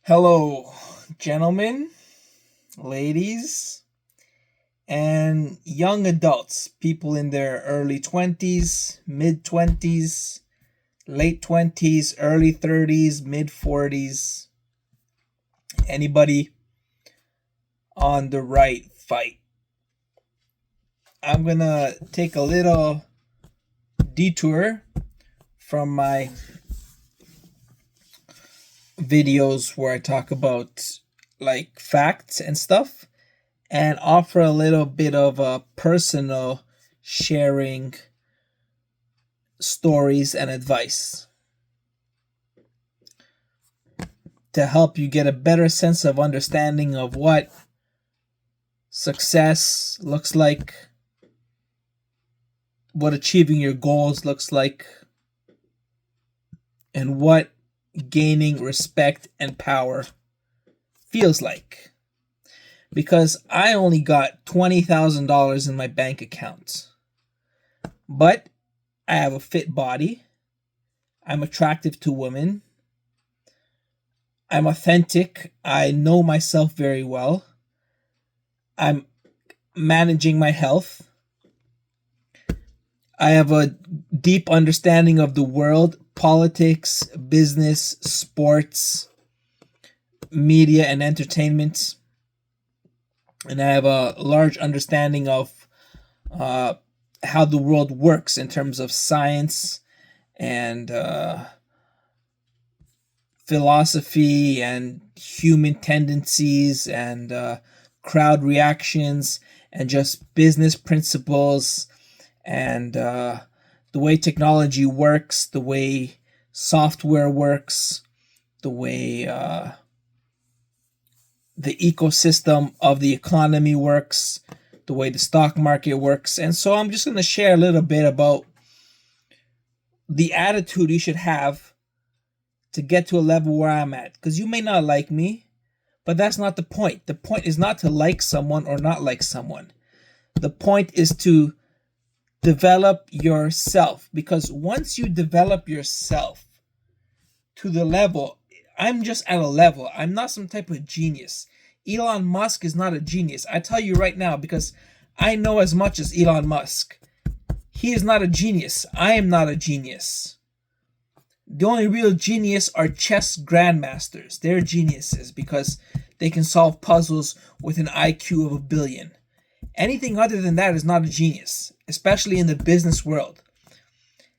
Hello, gentlemen, ladies, and young adults, people in their early 20s, mid 20s, late 20s, early 30s, mid 40s. Anybody on the right fight? I'm gonna take a little detour from my videos where I talk about like facts and stuff and offer a little bit of a personal sharing stories and advice to help you get a better sense of understanding of what success looks like, what achieving your goals looks like, and what gaining respect and power feels like. Because I only got $20,000 in my bank account, but I have a fit body. I'm attractive to women. I'm authentic. I know myself very well. I'm managing my health. I have a deep understanding of the world, politics, business, sports, media, and entertainment. And I have a large understanding of how the world works in terms of science and philosophy and human tendencies and crowd reactions and just business principles and the way technology works, the way software works, the way the ecosystem of the economy works, the way the stock market works. And so I'm just going to share a little bit about the attitude you should have to get to a level where I'm at. Because you may not like me, but that's not the point. The point is not to like someone or not like someone. The point is to develop yourself. Because once you develop yourself to the level, I'm just at a level. I'm not some type of genius. Elon Musk is not a genius. I tell you right now because I know as much as Elon Musk. He is not a genius. I am not a genius. The only real genius are chess grandmasters. They're geniuses because they can solve puzzles with an IQ of 1 billion. Anything other than that is not a genius, especially in the business world.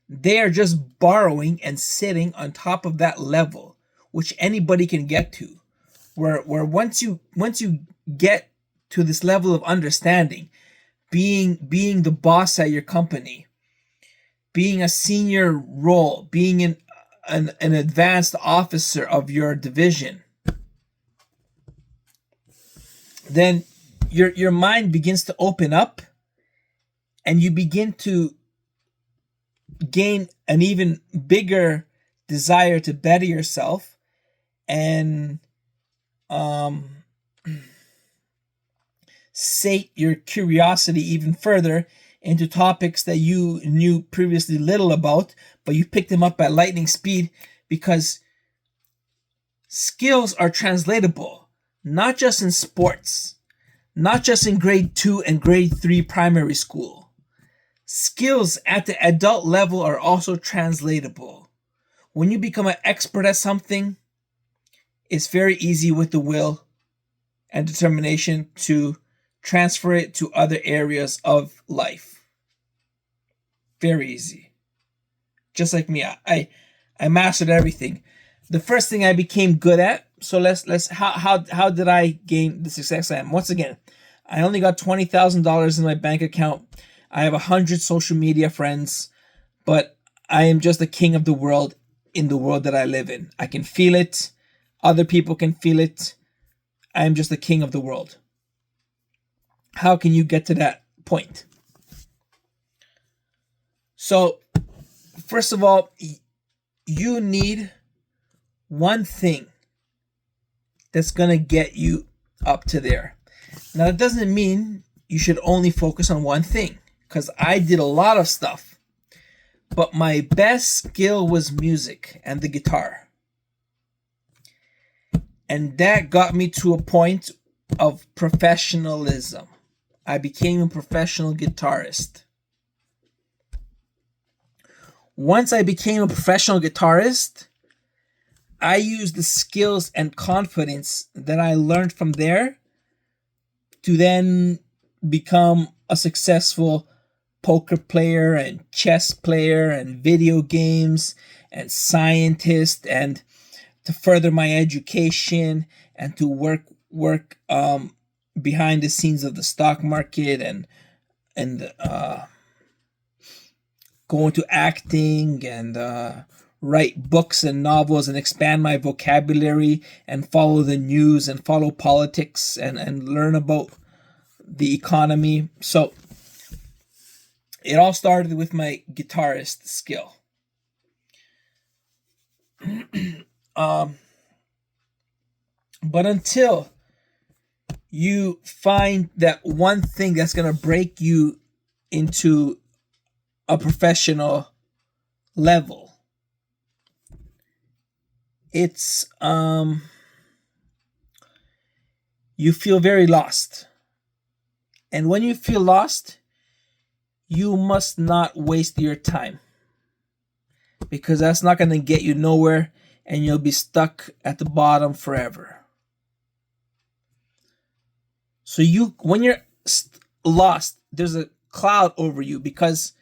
They are just borrowing and sitting on top of that level, which anybody can get to. Where once you get to this level of understanding, being the boss at your company, being a senior role, being an advanced officer of your division, then your mind begins to open up and you begin to gain an even bigger desire to better yourself and sate your curiosity even further into topics that you knew previously little about, but you picked them up at lightning speed because skills are translatable, not just in sports, not just in grade 2 and grade 3 primary school. Skills at the adult level are also translatable. When you become an expert at something, it's very easy with the will and determination to transfer it to other areas of life. Very easy. Just like me, I mastered everything. The first thing I became good at. So let's how did I gain the success I am? Once again, I only got $20,000 in my bank account. I have 100 social media friends, but I am just the king of the world in the world that I live in. I can feel it. Other people can feel it. I am just the king of the world. How can you get to that point? So, first of all, you need one thing that's going to get you up to there. Now, that doesn't mean you should only focus on one thing, because I did a lot of stuff. But my best skill was music and the guitar. And that got me to a point of professionalism. I became a professional guitarist. Once I became a professional guitarist, I used the skills and confidence that I learned from there to then become a successful poker player and chess player and video games and scientist, and to further my education and to work behind the scenes of the stock market, and go into acting and write books and novels and expand my vocabulary and follow the news and follow politics and learn about the economy. So it all started with my guitarist skill. But until you find that one thing that's going to break you into a professional level, it's you feel very lost. And when you feel lost, you must not waste your time, because that's not going to get you nowhere, and you'll be stuck at the bottom forever. So when you're lost, there's a cloud over you, because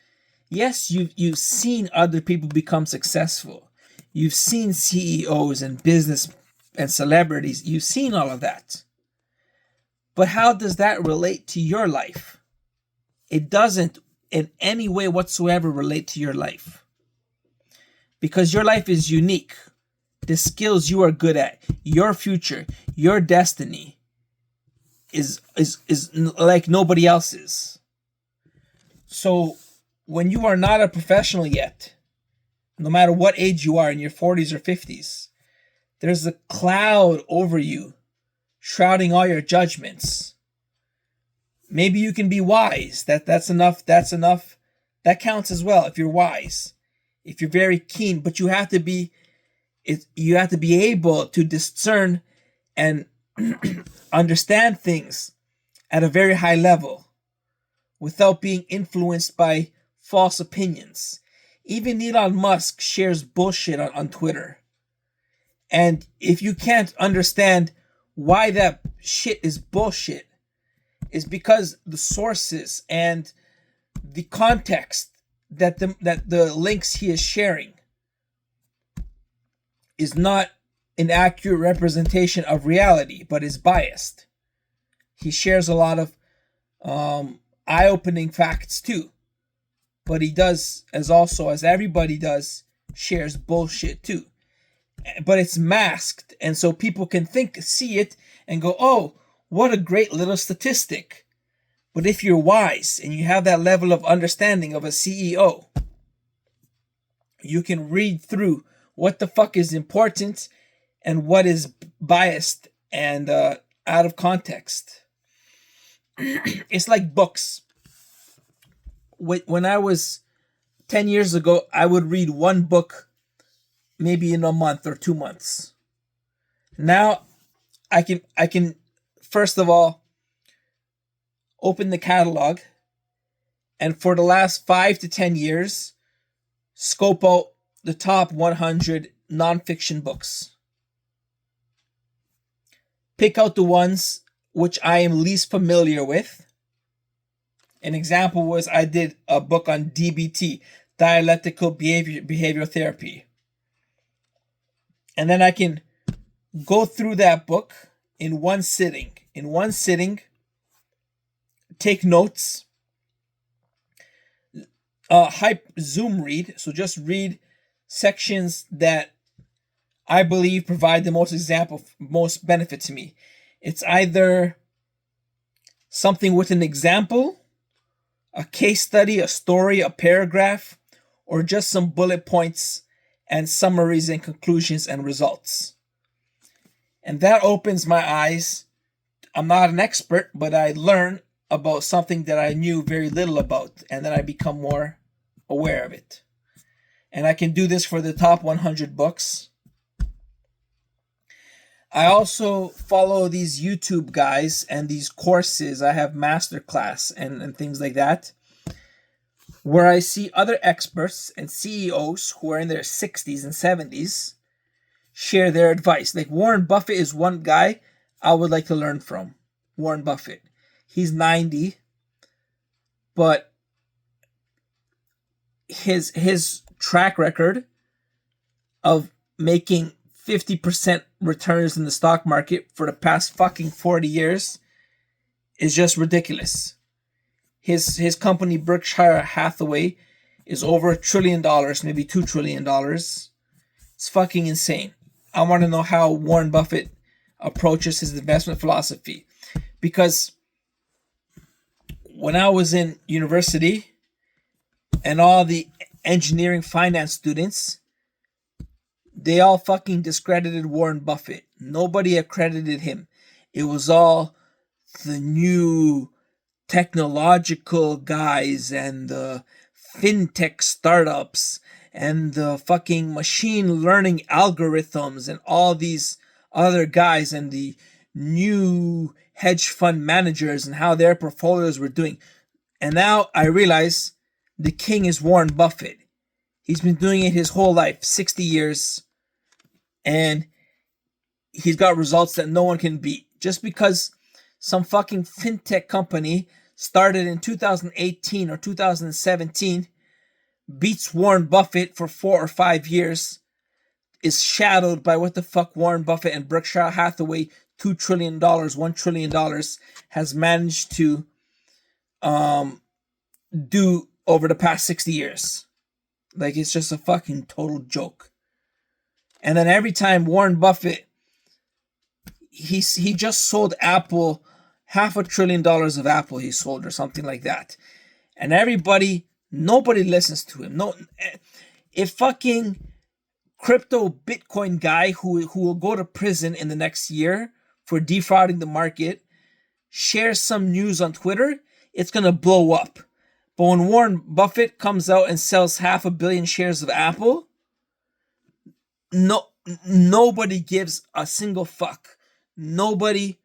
yes, you've seen other people become successful. You've seen CEOs and business and celebrities. You've seen all of that. But how does that relate to your life? It doesn't in any way whatsoever relate to your life. Because your life is unique. The skills you are good at, your future, your destiny is like nobody else's. So when you are not a professional yet, no matter what age you are, in your 40s or 50s, there's a cloud over you shrouding all your judgments. Maybe you can be wise. That's enough. That counts as well if you're wise. If you're very keen, but you have to be able to discern and understand things at a very high level without being influenced by false opinions. Even Elon Musk shares bullshit on Twitter. And if you can't understand why that shit is bullshit, is because the sources and the context that the links he is sharing is not an accurate representation of reality, but is biased. He shares a lot of eye-opening facts too, but he does, as everybody does, shares bullshit too. But it's masked, and so people can see it and go, oh, what a great little statistic. But if you're wise and you have that level of understanding of a CEO, you can read through what the fuck is important and what is biased and out of context. It's like books. When I was 10 years ago, I would read one book maybe in a month or 2 months. Now I can first of all open the catalog, and for the last 5 to 10 years scope out the top 100 nonfiction books. Pick out the ones which I am least familiar with. An example was I did a book on DBT, dialectical behavioral therapy. And then I can go through that book in one sitting. Take notes. Zoom read. So just read sections that I believe provide the most benefit to me. It's either something with an example, a case study, a story, a paragraph, or just some bullet points and summaries and conclusions and results. And that opens my eyes. I'm not an expert, but I learn about something that I knew very little about, and then I become more aware of it. And I can do this for the top 100 books. I also follow these YouTube guys and these courses. I have masterclass and things like that, where I see other experts and CEOs who are in their 60s and 70s share their advice. Like Warren Buffett is one guy I would like to learn from. Warren Buffett. He's 90, but his track record of making 50% returns in the stock market for the past fucking 40 years is just ridiculous. His company Berkshire Hathaway is over $1 trillion, maybe $2 trillion. It's fucking insane. I want to know how Warren Buffett approaches his investment philosophy, because when I was in university and all the engineering finance students, they all fucking discredited Warren Buffett. Nobody accredited him. It was all the new technological guys and the fintech startups and the fucking machine learning algorithms and all these other guys and the new hedge fund managers and how their portfolios were doing. And now I realize the king is Warren Buffett. He's been doing it his whole life, 60 years, and he's got results that no one can beat. Just because some fucking fintech company started in 2018 or 2017 beats Warren Buffett for 4 or 5 years is shadowed by what the fuck Warren Buffett and Berkshire Hathaway, $2 trillion, $1 trillion has managed to do over the past 60 years. Like, it's just a fucking total joke. And then every time Warren Buffett, he just sold Apple, $500 billion of Apple he sold or something like that. And nobody listens to him. No, if fucking crypto Bitcoin guy who will go to prison in the next year for defrauding the market shares some news on Twitter, it's gonna blow up. But when Warren Buffett comes out and sells 500 million shares of Apple, nobody gives a single fuck. Nobody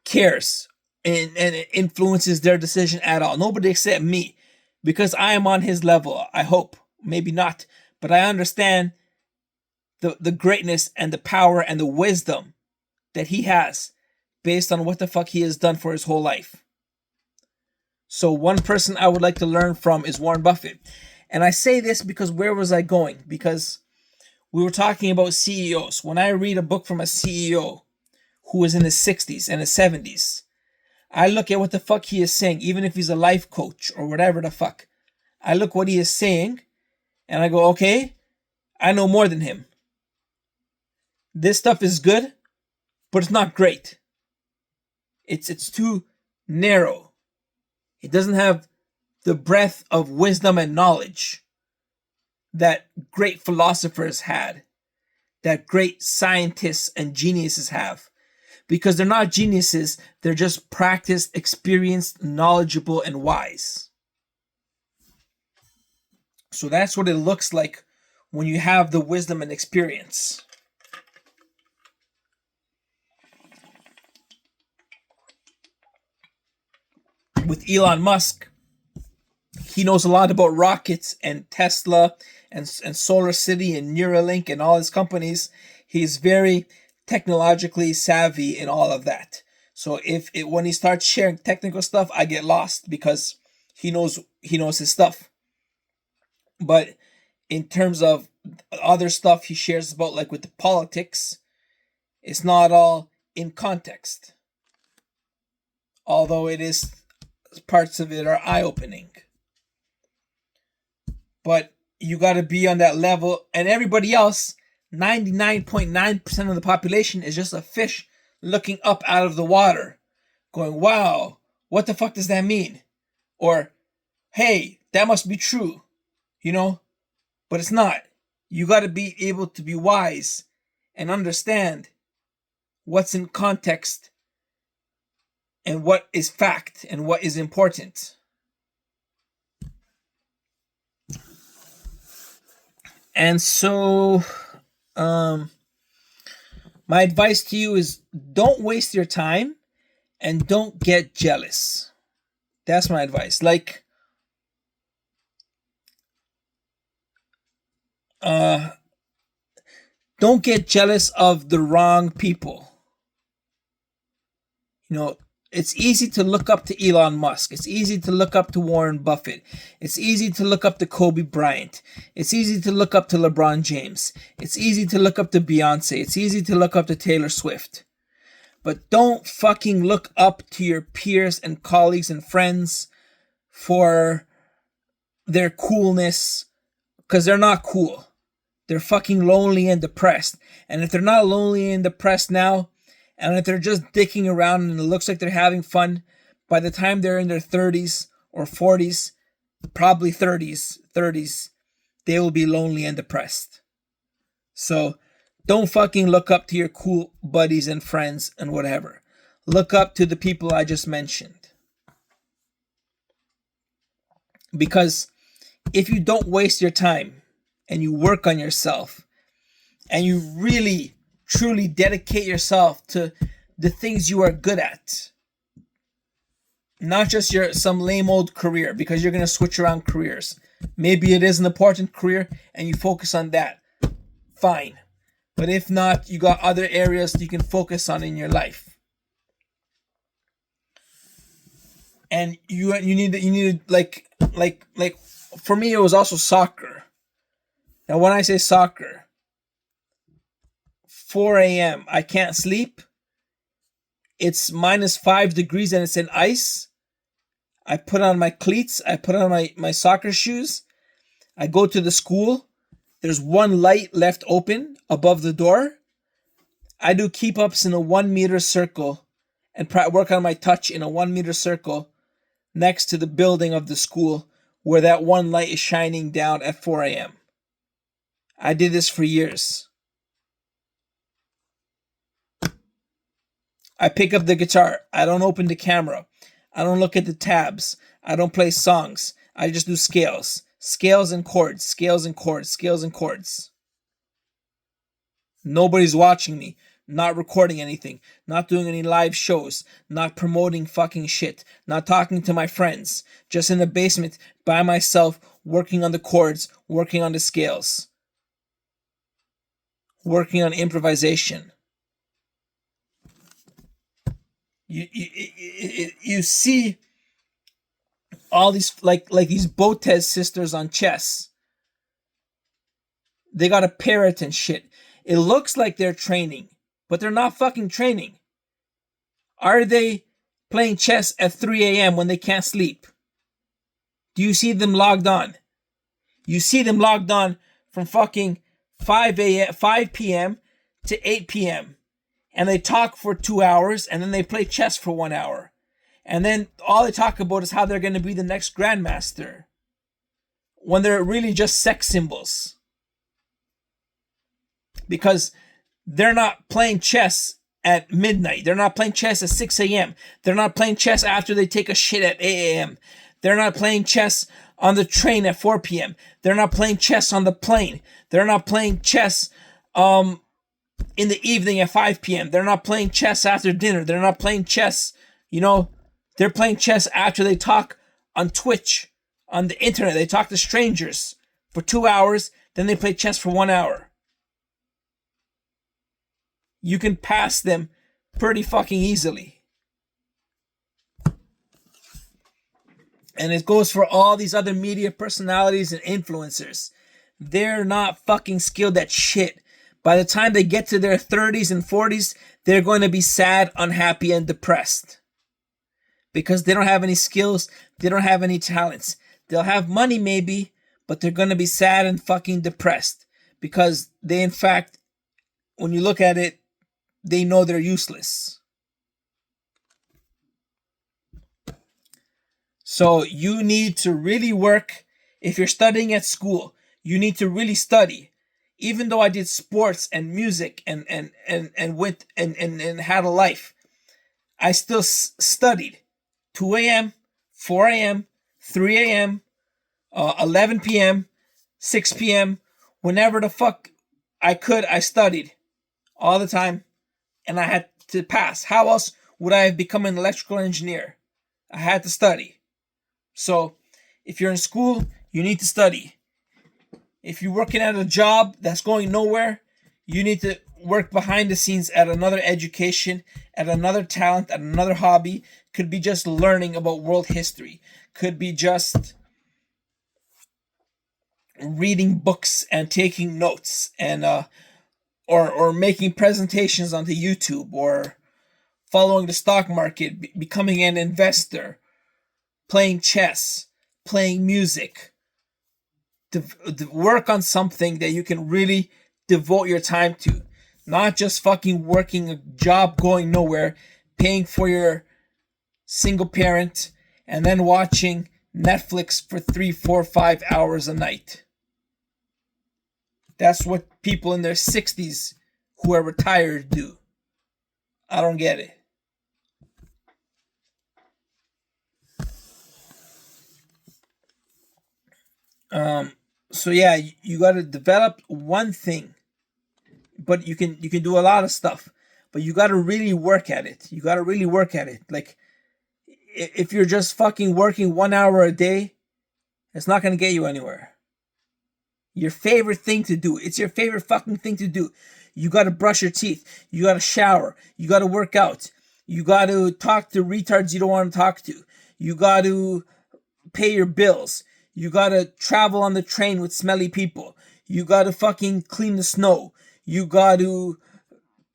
cares and it influences their decision at all. Nobody except me, because I am on his level. I hope, maybe not, but I understand the greatness and the power and the wisdom that he has based on what the fuck he has done for his whole life. So one person I would like to learn from is Warren Buffett. And I say this because where was I going? Because we were talking about CEOs. When I read a book from a CEO who is in his 60s and his 70s, I look at what the fuck he is saying, even if he's a life coach or whatever the fuck. I look what he is saying and I go, okay, I know more than him. This stuff is good, but it's not great. It's too narrow. It doesn't have the breadth of wisdom and knowledge that great philosophers had, that great scientists and geniuses have. Because they're not geniuses, they're just practiced, experienced, knowledgeable, and wise. So that's what it looks like when you have the wisdom and experience. With Elon Musk, he knows a lot about rockets and Tesla and Solar City and Neuralink and all his companies. He's very technologically savvy in all of that. So when he starts sharing technical stuff, I get lost because he knows his stuff. But in terms of other stuff he shares about, like with the politics, it's not all in context. Although parts of it are eye-opening. But you got to be on that level, and everybody else, 99.9% of the population is just a fish looking up out of the water, going, wow, what the fuck does that mean? Or, hey, that must be true, But it's not. You got to be able to be wise and understand what's in context and what is fact and what is important. And so, um, my advice to you is don't waste your time and don't get jealous. That's my advice. Like, uh, don't get jealous of the wrong people. You know, it's easy to look up to Elon Musk. It's easy to look up to Warren Buffett. It's easy to look up to Kobe Bryant. It's easy to look up to LeBron James. It's easy to look up to Beyonce. It's easy to look up to Taylor Swift. But don't fucking look up to your peers and colleagues and friends for their coolness, because they're not cool. They're fucking lonely and depressed. And if they're not lonely and depressed now, and if they're just dicking around and it looks like they're having fun, by the time they're in their 30s or 40s, probably 30s, they will be lonely and depressed. So don't fucking look up to your cool buddies and friends and whatever. Look up to the people I just mentioned. Because if you don't waste your time and you work on yourself and you really truly dedicate yourself to the things you are good at, not just some lame old career, because you're going to switch around careers. Maybe it is an important career and you focus on that. Fine. But if not, you got other areas you can focus on in your life. And you need like for me it was also soccer. Now when I say soccer, 4 a.m. I can't sleep. It's -5 degrees and it's in ice. I put on my cleats. I put on my soccer shoes. I go to the school. There's one light left open above the door. I do keep-ups in a 1 meter circle and work on my touch in a 1 meter circle next to the building of the school where that one light is shining down at 4 a.m. I did this for years. I pick up the guitar. I don't open the camera. I don't look at the tabs. I don't play songs. I just do scales. Scales and chords. Scales and chords. Scales and chords. Nobody's watching me. Not recording anything. Not doing any live shows. Not promoting fucking shit. Not talking to my friends. Just in the basement by myself, working on the chords, working on the scales. Working on improvisation. You see all these like these Botez sisters on chess. They got a parrot and shit. It looks like they're training, but they're not fucking training. Are they playing chess at 3 a.m. when they can't sleep? Do you see them logged on? You see them logged on from fucking 5 p.m. to 8 p.m. And they talk for 2 hours and then they play chess for 1 hour. And then all they talk about is how they're going to be the next grandmaster. When they're really just sex symbols. Because they're not playing chess at midnight. They're not playing chess at 6 a.m. They're not playing chess after they take a shit at 8 a.m. They're not playing chess on the train at 4 p.m. They're not playing chess on the plane. They're not playing chess in the evening at 5 p.m. They're not playing chess after dinner. They're not playing chess, they're playing chess after they talk on Twitch, on the internet. They talk to strangers for 2 hours, then they play chess for 1 hour. You can pass them pretty fucking easily. And it goes for all these other media personalities and influencers. They're not fucking skilled at shit. By the time they get to their 30s and 40s, they're going to be sad, unhappy, and depressed. Because they don't have any skills, they don't have any talents. They'll have money maybe, but they're going to be sad and fucking depressed. Because they, in fact, when you look at it, they know they're useless. So you need to really work. If you're studying at school, you need to really study. Even though I did sports and music and went and had a life, I still studied. 2 a.m., 4 a.m., 3 a.m., 11 p.m., 6 p.m., Whenever the fuck I could, I studied all the time, and I had to pass. How else would I have become an electrical engineer? I had to study. So, if you're in school, you need to study. If you're working at a job that's going nowhere, you need to work behind the scenes at another education, at another talent, at another hobby. Could be just learning about world history. Could be just reading books and taking notes, and or making presentations onto YouTube, or following the stock market, becoming an investor, playing chess, playing music. Work on something that you can really devote your time to. Not just fucking working a job going nowhere, paying for your single parent, and then watching Netflix for 3, 4, 5 hours a night. That's what people in their 60s who are retired do. I don't get it. So yeah, you got to develop one thing, but you can do a lot of stuff, but you got to really work at it. You got to really work at it. Like, if you're just fucking working 1 hour a day, it's not gonna get you anywhere. Your favorite thing to do. It's your favorite fucking thing to do. You got to brush your teeth. You got to shower. You got to work out. You got to talk to retards you don't want to talk to. You got to pay your bills. You got to travel on the train with smelly people. You got to fucking clean the snow. You got to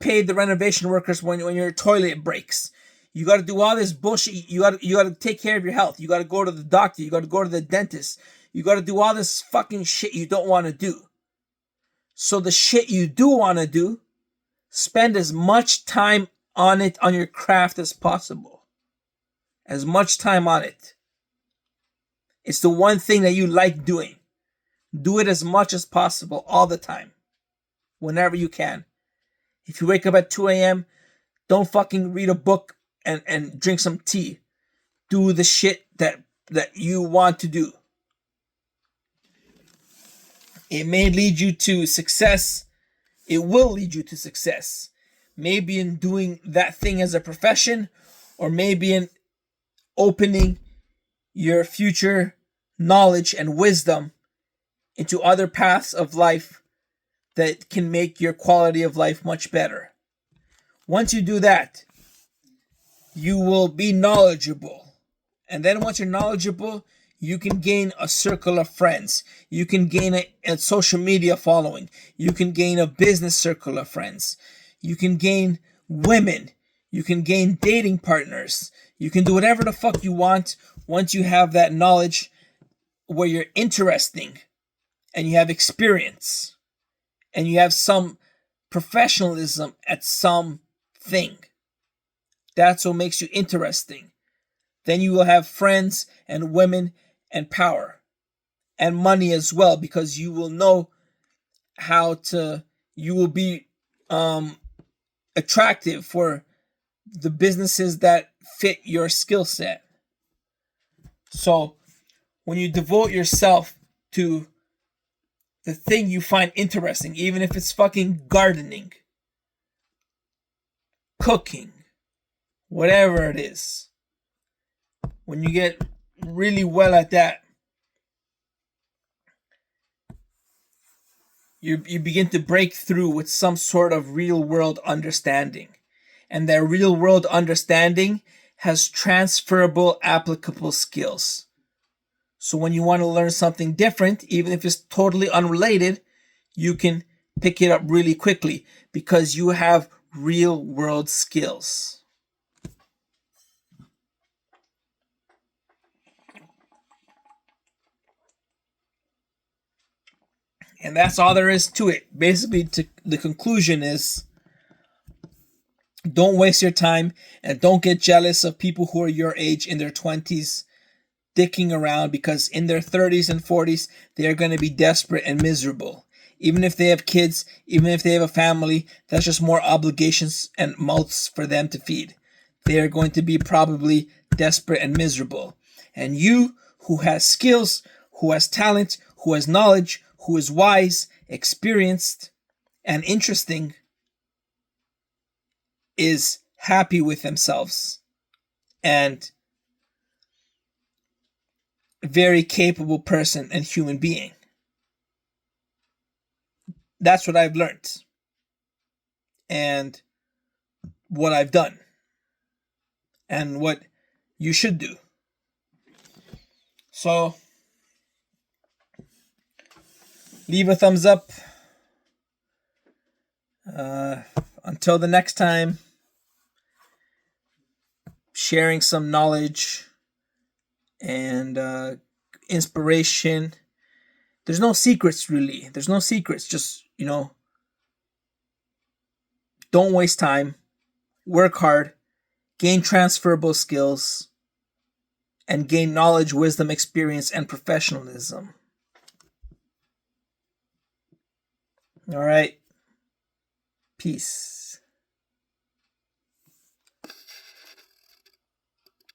pay the renovation workers when your toilet breaks. You got to do all this bullshit. You got to take care of your health. You got to go to the doctor. You got to go to the dentist. You got to do all this fucking shit you don't want to do. So the shit you do want to do, spend as much time on it, on your craft, as possible. As much time on it. It's the one thing that you like doing. Do it as much as possible all the time. Whenever you can. If you wake up at 2 a.m., don't fucking read a book and drink some tea. Do the shit that you want to do. It may lead you to success. It will lead you to success. Maybe in doing that thing as a profession, or maybe in opening your future knowledge and wisdom into other paths of life that can make your quality of life much better. Once you do that, you will be knowledgeable. And then once you're knowledgeable, you can gain a circle of friends. You can gain a social media following. You can gain a business circle of friends. You can gain women. You can gain dating partners. You can do whatever the fuck you want once you have that knowledge where you're interesting and you have experience and you have some professionalism at something. That's what makes you interesting. Then you will have friends and women and power and money as well, because you will know you will be attractive for the businesses that fit your skill set. So when you devote yourself to the thing you find interesting, even if it's fucking gardening, cooking, whatever it is, when you get really well at that, you begin to break through with some sort of real world understanding. And that real world understanding has transferable, applicable skills. So when you want to learn something different, even if it's totally unrelated, you can pick it up really quickly because you have real world skills. And that's all there is to it. Basically, the conclusion is, don't waste your time and don't get jealous of people who are your age in their 20s dicking around, because in their 30s and 40s, they are going to be desperate and miserable. Even if they have kids, even if they have a family, that's just more obligations and mouths for them to feed. They are going to be probably desperate and miserable. And you, who has skills, who has talent, who has knowledge, who is wise experienced, and interesting is happy with themselves and very capable person and human being. That's what I've learned and what I've done and what you should do. So leave a thumbs up. Until the next time, sharing some knowledge and inspiration. There's no secrets, really. There's no secrets. Just, don't waste time. Work hard. Gain transferable skills. And gain knowledge, wisdom, experience, and professionalism. All right. Peace.